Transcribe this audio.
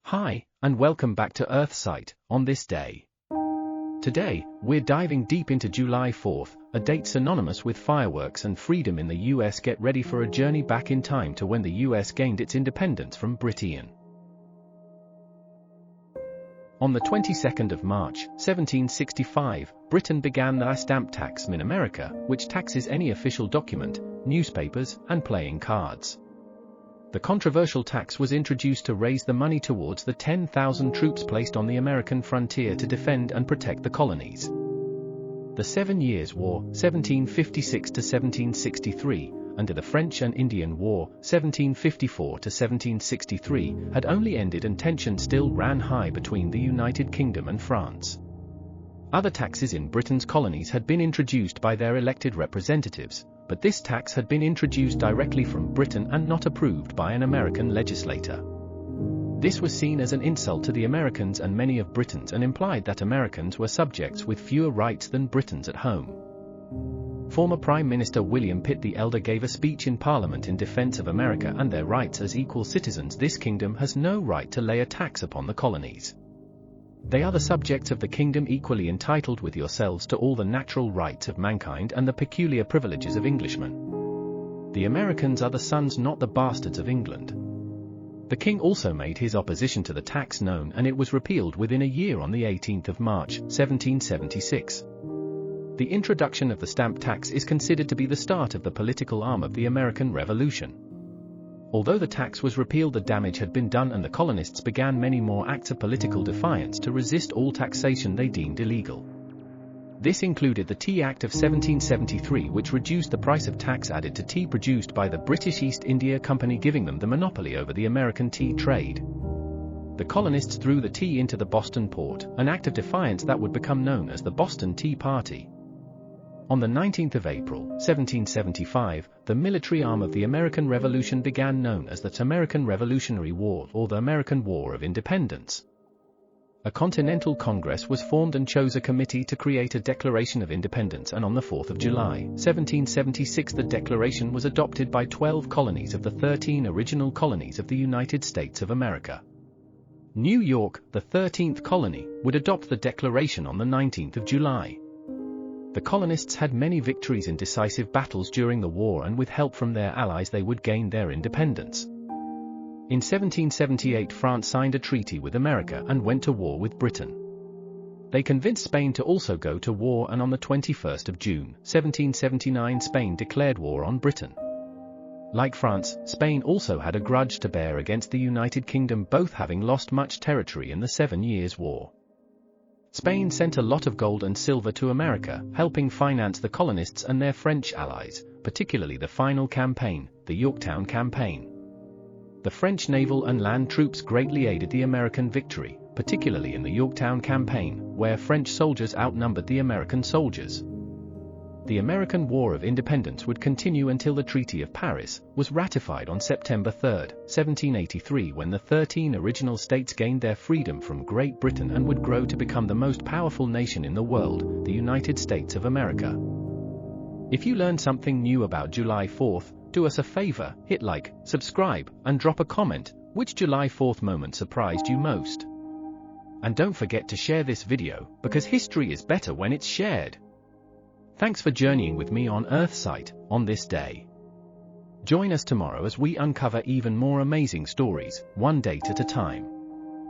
Hi, and welcome back to Earthsight, on this day. Today, we're diving deep into July 4th, a date synonymous with fireworks and freedom in the US. Get ready for a journey back in time to when the US gained its independence from Britain. On the 22nd of March, 1765, Britain began the stamp tax in America, which taxes any official document, newspapers, and playing cards. The controversial tax was introduced to raise the money towards the 10,000 troops placed on the American frontier to defend and protect the colonies. The 7 Years' War, 1756 to 1763, under the French and Indian War, 1754 to 1763, had only ended and tension still ran high between the United Kingdom and France. Other taxes in Britain's colonies had been introduced by their elected representatives, but this tax had been introduced directly from Britain and not approved by an American legislator. This was seen as an insult to the Americans and many of Britons and implied that Americans were subjects with fewer rights than Britons at home. Former Prime Minister William Pitt the Elder gave a speech in Parliament in defense of America and their rights as equal citizens. This kingdom has no right to lay a tax upon the colonies. They are the subjects of the kingdom, equally entitled with yourselves to all the natural rights of mankind and the peculiar privileges of Englishmen. The Americans are the sons, not the bastards of England. The king also made his opposition to the tax known, and it was repealed within a year on the 18th of March, 1776. The introduction of the stamp tax is considered to be the start of the political arm of the American Revolution. Although the tax was repealed, the damage had been done and the colonists began many more acts of political defiance to resist all taxation they deemed illegal. This included the Tea Act of 1773, which reduced the price of tax added to tea produced by the British East India Company, giving them the monopoly over the American tea trade. The colonists threw the tea into the Boston port, an act of defiance that would become known as the Boston Tea Party. On the 19th of April, 1775, the military arm of the American Revolution began, known as the American Revolutionary War or the American War of Independence. A Continental Congress was formed and chose a committee to create a Declaration of Independence, and on the 4th of July, 1776, the Declaration was adopted by 12 colonies of the 13 original colonies of the United States of America. New York, the 13th colony, would adopt the Declaration on the 19th of July. The colonists had many victories in decisive battles during the war, and with help from their allies they would gain their independence. In 1778, France signed a treaty with America and went to war with Britain. They convinced Spain to also go to war, and on the 21st of June, 1779, Spain declared war on Britain. Like France, Spain also had a grudge to bear against the United Kingdom, both having lost much territory in the 7 Years' War. Spain sent a lot of gold and silver to America, helping finance the colonists and their French allies, particularly the final campaign, the Yorktown Campaign. The French naval and land troops greatly aided the American victory, particularly in the Yorktown Campaign, where French soldiers outnumbered the American soldiers. The American War of Independence would continue until the Treaty of Paris was ratified on September 3, 1783, when the 13 original states gained their freedom from Great Britain and would grow to become the most powerful nation in the world, the United States of America. If you learned something new about July 4th, do us a favor, hit like, subscribe, and drop a comment. Which July 4th moment surprised you most? And don't forget to share this video, because history is better when it's shared. Thanks for journeying with me on Earthsight, on this day. Join us tomorrow as we uncover even more amazing stories, one date at a time.